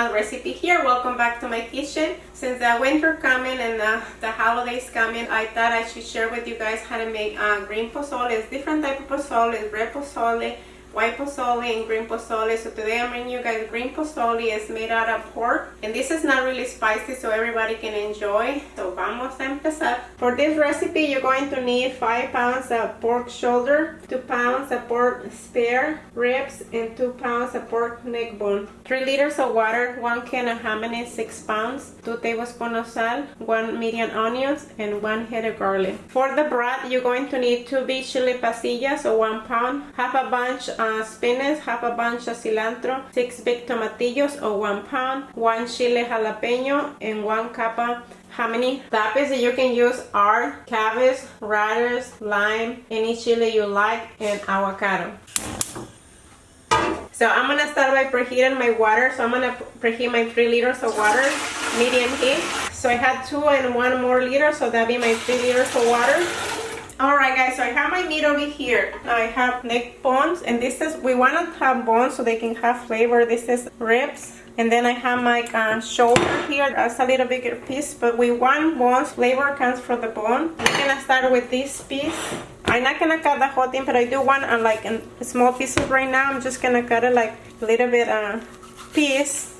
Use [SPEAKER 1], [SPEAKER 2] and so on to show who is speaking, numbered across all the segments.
[SPEAKER 1] another recipe here. Welcome back to my kitchen. Since the winter coming and the holidays coming, I thought I should share with you guys how to make green pozole. It's different type of pozole. It's red pozole, white pozole, and green pozole. So today I'm bringing you guys green pozole. It's made out of pork, and this is not really spicy, so everybody can enjoy. So vamos a empezar. For this recipe, you're going to need 5 pounds of pork shoulder, 2 pounds of pork spare ribs, and 2 pounds of pork neck bone, 3 liters of water, 1 can of hominy, 6 pounds, 2 tablespoons of salt, 1 medium onions, and 1 head of garlic. For the broth, you're going to need 2 big chili pasillas, or 1 pound, half a bunch spinach, half a bunch of cilantro, 6 big tomatillos, or 1 pound, 1 chile jalapeno, and 1 cup of hominy. Toppings that you can use are cabbage, radish, lime, any chili you like, and avocado. So I'm gonna start by preheating my water. So I'm gonna preheat my 3 liters of water, medium heat. So I had 2 and 1 more liter, so that'll be my 3 liters of water. Alright guys, so I have my meat over here. I have neck bones, and this is, we want to have bones so they can have flavor. This is ribs. And then I have my shoulder here. That's a little bigger piece, but we want bones. Flavor comes from the bone. I'm gonna start with this piece. I'm not gonna cut the whole thing, but I do want like in small pieces right now. I'm just gonna cut it like a little bit piece,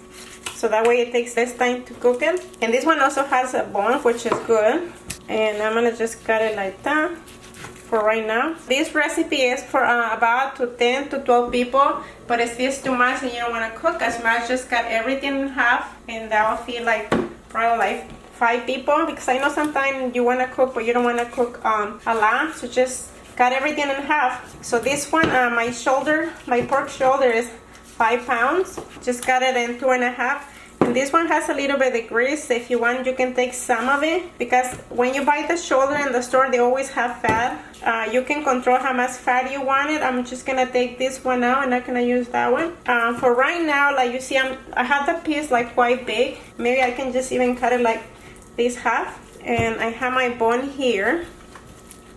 [SPEAKER 1] so that way it takes less time to cook it. And this one also has a bone, which is good. And I'm gonna just cut it like that for right now. This recipe is for about 10 to 12 people, but if it's too much and you don't want to cook as much, just cut everything in half, and that will feed like probably like 5 people, because I know sometimes you want to cook but you don't want to cook a lot, so just cut everything in half. So this one, my pork shoulder is 5 pounds. Just cut it in 2.5. And this one has a little bit of grease. If you want, you can take some of it, because when you buy the shoulder in the store, they always have fat. You can control how much fat you want it. I'm just gonna take this one out. I'm not gonna use that one. For right now, like you see, I have the piece like quite big. Maybe I can just even cut it like this half. And I have my bone here.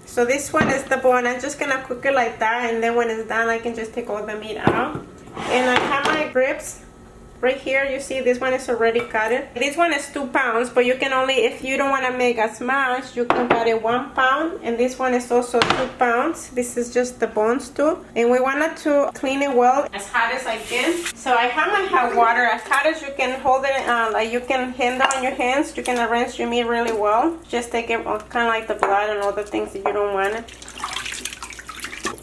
[SPEAKER 1] So this one is the bone. I'm just gonna cook it like that, and then when it's done, I can just take all the meat out. And I have my ribs right here. You see this one is already cut. This one is 2 pounds, but you can only, if you don't want to make as much, you can cut it 1 pound. And this one is also 2 pounds. This is just the bones too. And we wanted to clean it well, as hot as I can. So I have my hot water as hot as you can hold it, like you can handle on your hands. You can rinse your meat really well. Just take it kind of like the blood and all the things that you don't want.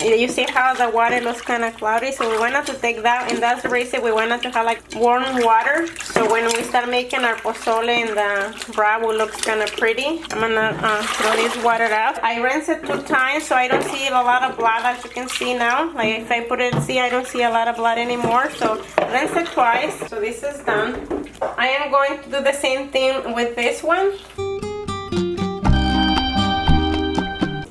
[SPEAKER 1] You see how the water looks kind of cloudy, so we wanted to take that, and that's the reason we wanted to have like warm water, so when we start making our pozole and the broth will look kind of pretty. I'm gonna throw this water out. I rinse it 2 times, so I don't see a lot of blood, as you can see now. Like if I put it, see, I don't see a lot of blood anymore, so rinse it twice. So this is done. I am going to do the same thing with this one.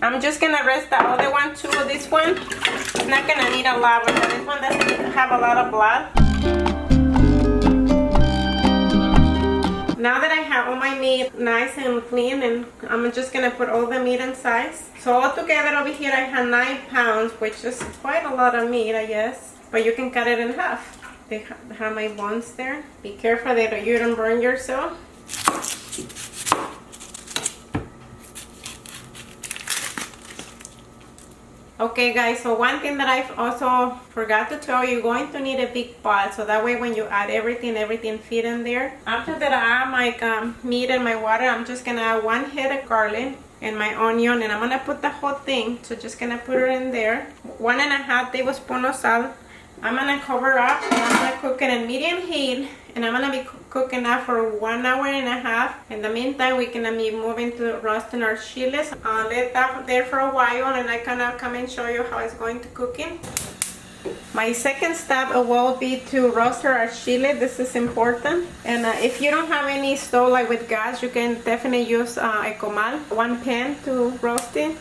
[SPEAKER 1] I'm just gonna rinse the other one too. This one, it's not gonna need a lot, but this one doesn't have a lot of blood. Now that I have all my meat nice and clean, and I'm just gonna put all the meat inside. So all together over here I have 9 pounds, which is quite a lot of meat, I guess. But you can cut it in half. They have my bones there. Be careful that you don't burn yourself. Okay guys, so one thing that I also forgot to tell you, you're going to need a big pot, so that way when you add everything fit in there. After that I add my meat and my water, I'm just gonna add 1 head of garlic and my onion, and I'm gonna put the whole thing, so just gonna put it in there. 1.5 tablespoons of salt. I'm gonna cover up, and I'm gonna cook it in medium heat, and I'm gonna be cooking that for 1.5 hours. In the meantime, we're gonna be moving to roasting our chiles. Let that there for a while, and I kind come and show you how it's going to cooking. My second step will be to roast our chili. This is important. And if you don't have any stove like with gas, you can definitely use a comal, 1 pan to roast it.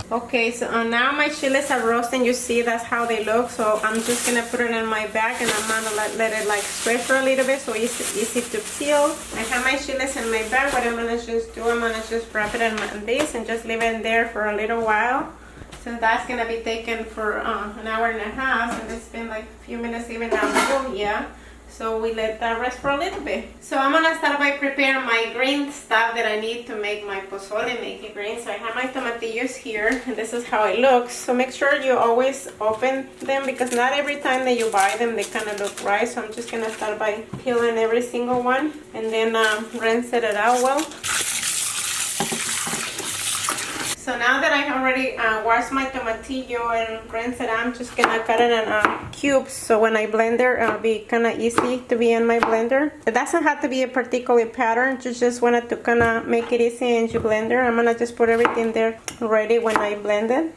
[SPEAKER 1] Okay, so now my chiles are roasting. You see that's how they look. So I'm just gonna put it in my bag and I'm gonna let it like spread for a little bit so it's easy to peel. I have my chiles in my bag. What I'm gonna just do, I'm gonna just wrap it in this and just leave it in there for a little while. So that's gonna be taken for an hour and a half, and it's been like a few minutes even now. Yeah. So we let that rest for a little bit. So I'm gonna start by preparing my green stuff that I need to make my pozole, make it green. So I have my tomatillos here, and this is how it looks. So make sure you always open them because not every time that you buy them they kind of look right. So I'm just gonna start by peeling every single one and then rinse it out well. So now that I already washed my tomatillo and rinsed it, I'm just gonna cut it in cubes. So when I blend it, it'll be kind of easy to be in my blender. It doesn't have to be a particular pattern. You just wanted to kind of make it easy in your blender. I'm gonna just put everything there ready when I blend it.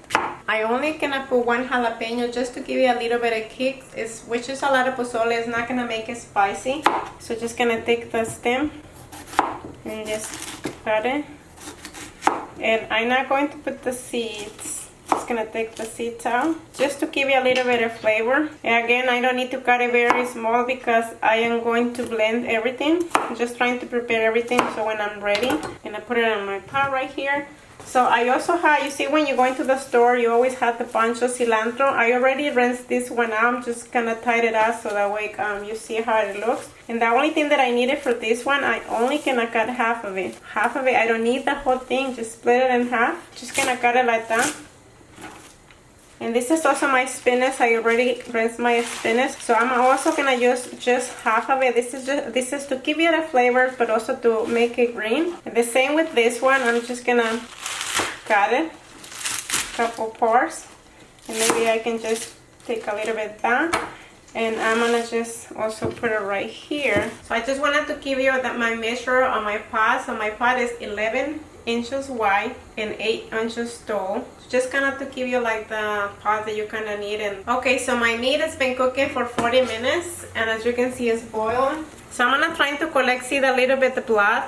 [SPEAKER 1] I only gonna put one jalapeno just to give you a little bit of kick, which is a lot of pozole. It's not gonna make it spicy. So just gonna take the stem and just cut it. And I'm not going to put the seeds. Just gonna take the seeds out just to give you a little bit of flavor. And again, I don't need to cut it very small because I am going to blend everything. I'm just trying to prepare everything so when I'm ready, I'm gonna put it in my pot right here. So I also have, you see when you go into the store, you always have the bunch of cilantro. I already rinsed this one out. I'm just gonna tie it up so that way you see how it looks. And the only thing that I needed for this one, I only gonna cut half of it. Half of it, I don't need the whole thing, just split it in half. Just gonna cut it like that. And this is also my spinach. I already rinsed my spinach. So I'm also gonna use just half of it. This is to give you the flavor, but also to make it green. And the same with this one. I'm just gonna cut it a couple parts. And maybe I can just take a little bit down. And I'm gonna just also put it right here. So I just wanted to give you my measure on my pot. So my pot is 11 inches wide and 8 inches tall. Just kind of to give you like the pot that you kind of need. And okay, so my meat has been cooking for 40 minutes, and as you can see, it's boiling. So I'm gonna try to collect, see a little bit of blood.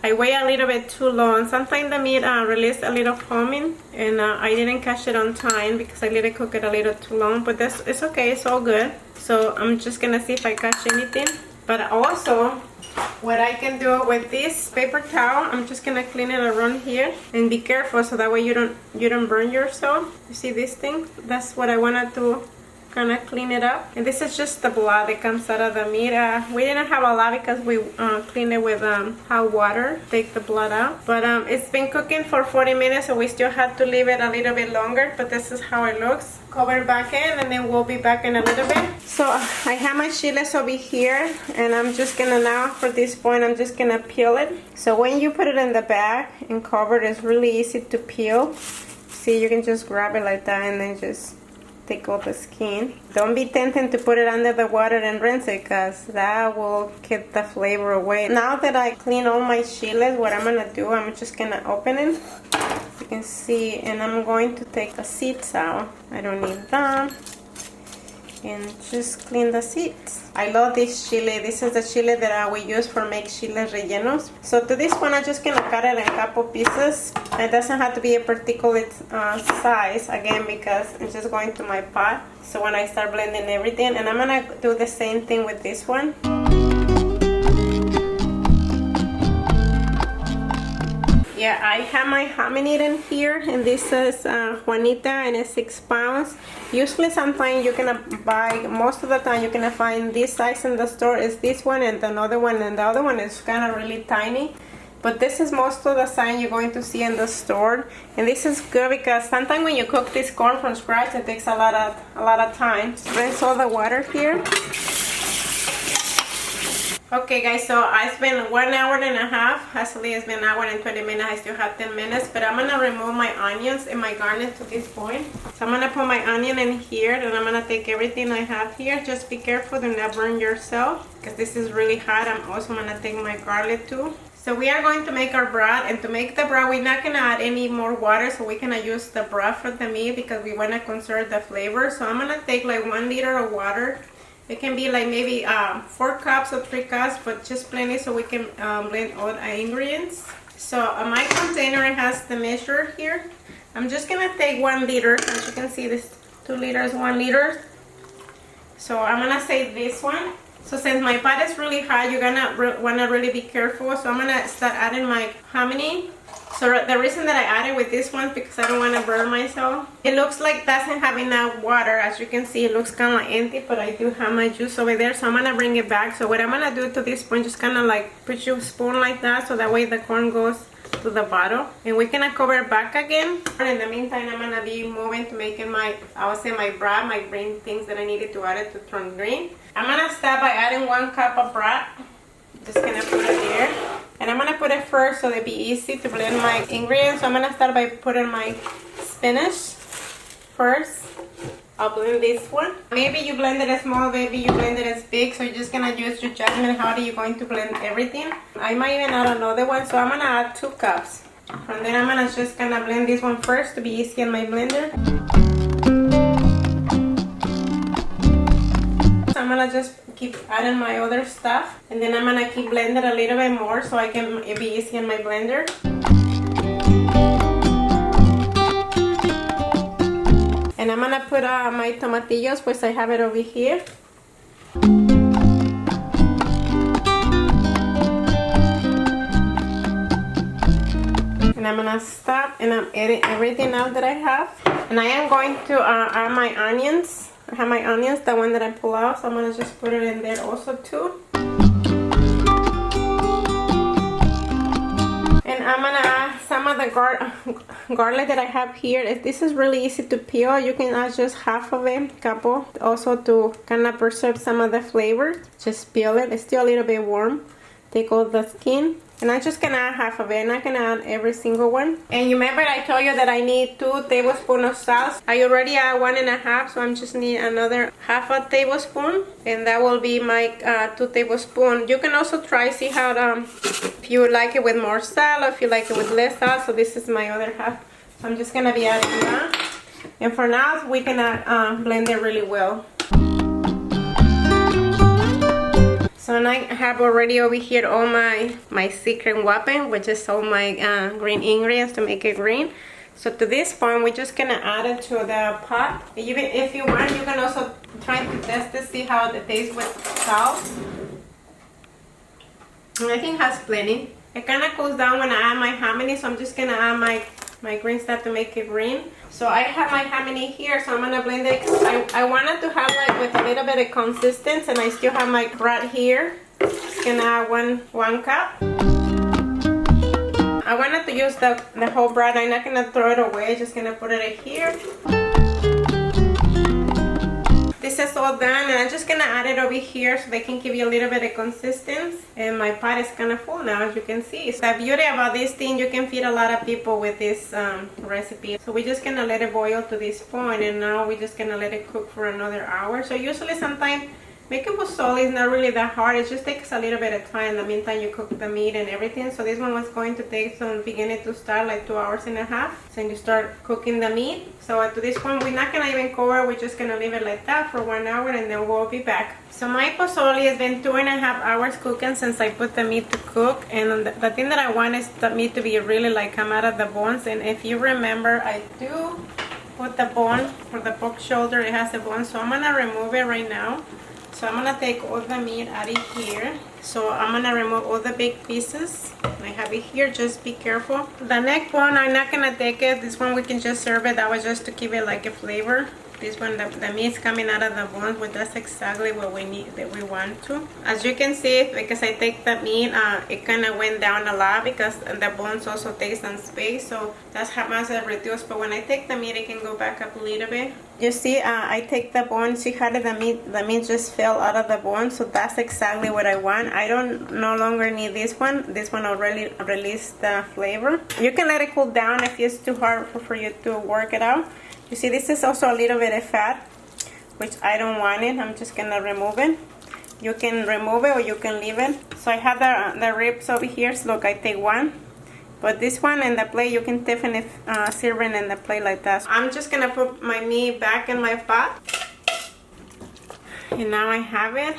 [SPEAKER 1] I wait a little bit too long. Sometimes the meat released a little foaming, and I didn't catch it on time because I let it cook it a little too long. But it's okay, it's all good. So I'm just gonna see if I catch anything. But also, what I can do with this paper towel, I'm just gonna clean it around here and be careful so that way you don't burn yourself. You see this thing? That's what I wanted to kind of clean it up. And this is just the blood that comes out of the meat. We didn't have a lot because we cleaned it with hot water, take the blood out. But it's been cooking for 40 minutes, so we still have to leave it a little bit longer, but this is how it looks. Cover it back in, and then we'll be back in a little bit. So I have my chiles over here, and I'm just gonna now, for this point, I'm just gonna peel it. So when you put it in the bag and cover it, it's really easy to peel. See, you can just grab it like that and then just take off the skin. Don't be tempted to put it under the water and rinse it, because that will get the flavor away. Now that I clean all my chiles, what I'm gonna do, I'm just gonna open it. You can see, and I'm going to take the seeds out. I don't need them. And just clean the seeds. I love this chile. This is the chile that we use for make chiles rellenos. So to this one, I'm just gonna cut it in a couple pieces. It doesn't have to be a particular size, again, because it's just going to my pot. So when I start blending everything, and I'm gonna do the same thing with this one. Yeah, I have my hominy in here, and this is Juanita, and it's 6 pounds. Usually sometimes you're gonna buy, most of the time you're gonna find this size in the store is this one and another one, and the other one is kind of really tiny. But this is most of the size you're going to see in the store, and this is good because sometimes when you cook this corn from scratch, it takes a lot of time. Rinse all the water here. Okay guys, so I spent 1 hour and a half. Actually it's been 1 hour and 20 minutes. I still have 10 minutes, but I'm gonna remove my onions and my garlic to this point. So I'm gonna put my onion in here, and I'm gonna take everything I have here. Just be careful, do not burn yourself because this is really hot. I'm also gonna take my garlic too. So we are going to make our broth, and to make the broth we're not gonna add any more water, so we're gonna use the broth for the meat because we wanna conserve the flavor. So I'm gonna take like 1 liter of water. It can be like maybe 4 cups or 3 cups, but just plenty so we can blend all the ingredients. So my container has the measure here. I'm just gonna take 1 liter. As you can see, this 2 liters, 1 liter. So I'm gonna save this one. So since my pot is really hot, you're gonna wanna really be careful. So I'm gonna start adding my hominy. So the reason that I added with this one is because I don't want to burn myself. It looks like it doesn't have enough water. As you can see, it looks kind of like empty, but I do have my juice over there. So I'm going to bring it back. So what I'm going to do to this point, just kind of like put your spoon like that, so that way the corn goes to the bottom. And we're going to cover it back again. And in the meantime, I'm going to be moving to making my, I would say my broth, my green things that I needed to add it to turn green. I'm going to start by adding 1 cup of broth. Just going to put it there. And I'm going to put it first so it'll be easy to blend my ingredients. So I'm going to start by putting my spinach first. I'll blend this one. Maybe you blend it as small, maybe you blend it as big. So you're just going to use your judgment how are you going to blend everything. I might even add another one. So I'm going to add 2 cups. From then I'm going to just going to blend this one first to be easy in my blender. So I'm going to just keep adding my other stuff, and then I'm gonna keep blending a little bit more so I can it be easy in my blender. And I'm gonna put my tomatillos, which I have it over here. And I'm gonna stop and I'm adding everything out that I have, and I am going to add my onions. I have my onions, the one that I pull out, so I'm going to just put it in there also too. And I'm going to add some of the garlic that I have here. This is really easy to peel. You can add just half of it, couple, also to kind of preserve some of the flavor. Just peel it. It's still a little bit warm. Take all the skin. And I'm just gonna add half of it. I'm not gonna add every single one. And you remember I told you that I need 2 tablespoons of salt. I already add 1.5, so I'm just need another half a tablespoon, and that will be my 2 tablespoons. You can also try see how if you like it with more salt or if you like it with less salt. So this is my other half. So I'm just gonna be adding that. And for now, we can blend it really well. So now I have already over here all my secret weapon, which is all my green ingredients to make it green. So to this point, we're just gonna add it to the pot. Even if you want, you can also try to test to see how it tastes with salt. And I think it has plenty. It kind of cools down when I add my hominy, so I'm just gonna add my green stuff to make it green. So I have my hominy here, so I'm gonna blend it. I wanted to have like with a little bit of consistency, and I still have my broth here. Just gonna add one cup. I wanted to use the whole broth. I'm not gonna throw it away. Just gonna put it here. This is all done, and I'm just gonna add it over here so they can give you a little bit of consistency. And my pot is kind of full now, as you can see. So the beauty about this thing, you can feed a lot of people with this recipe. So we're just gonna let it boil to this point, and now we're just gonna let it cook for another hour. So usually sometimes making pozole is not really that hard. It just takes a little bit of time. In the meantime, you cook the meat and everything. So this one was going to take from beginning to start like 2.5 hours. So you start cooking the meat. So to this point, we're not gonna even cover. We're just gonna leave it like that for 1 hour, and then we'll be back. So my pozole has been 2.5 hours cooking since I put the meat to cook. And the thing that I want is the meat to be really like come out of the bones. And if you remember, I do put the bone for the pork shoulder. It has a bone, so I'm gonna remove it right now. So I'm gonna take all the meat out of here. So I'm gonna remove all the big pieces. I have it here, just be careful. The neck bone, I'm not gonna take it. This one we can just serve it. That was just to give it like a flavor. This one, the meat's coming out of the bones, but that's exactly what we need, that we want to. As you can see, because I take the meat, it kind of went down a lot because the bones also take some space, so that's how much I reduce. But when I take the meat, it can go back up a little bit. You see, I take the bone. See how the meat just fell out of the bone, so that's exactly what I want. I don't no longer need this one. This one already released the flavor. You can let it cool down if it's too hard for you to work it out. You see, this is also a little bit of fat, which I don't want it. I'm just gonna remove it. You can remove it or you can leave it. So I have the ribs over here. So look, I take one. But this one in the plate, you can definitely serve it in the plate like that. So I'm just gonna put my meat back in my pot. And now I have it.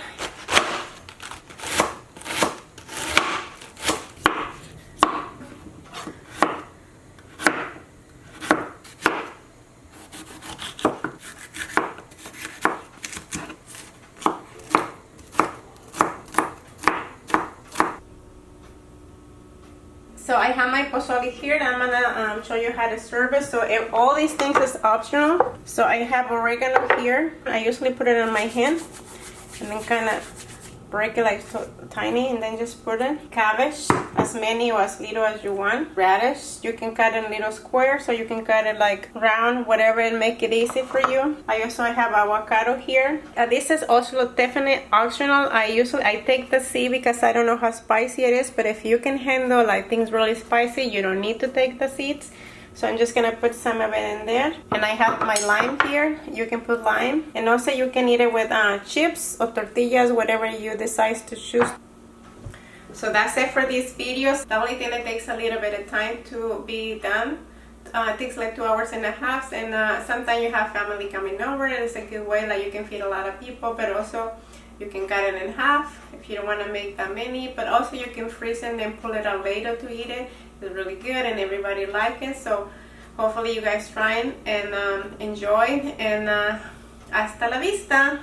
[SPEAKER 1] So I have my pozole here, and I'm gonna show you how to serve it. So all these things is optional. So I have oregano here. I usually put it in my hand and then kind of break it like so tiny, and then just put in cabbage, as many or as little as you want. Radish, you can cut in little squares, so you can cut it like round, whatever, and make it easy for you. I also have avocado here. This is also definitely optional. I take the seed because I don't know how spicy it is, but if you can handle like things really spicy, you don't need to take the seeds. So I'm just gonna put some of it in there. And I have my lime here. You can put lime. And also you can eat it with chips or tortillas, whatever you decide to choose. So that's it for these videos. The only thing that takes a little bit of time to be done. It takes like 2.5 hours. And sometimes you have family coming over, and it's a good way, like you can feed a lot of people, but also you can cut it in half if you don't want to make that many. But also you can freeze it and then pull it out later to eat it. It's really good and everybody like it. So hopefully you guys try it and enjoy. And hasta la vista.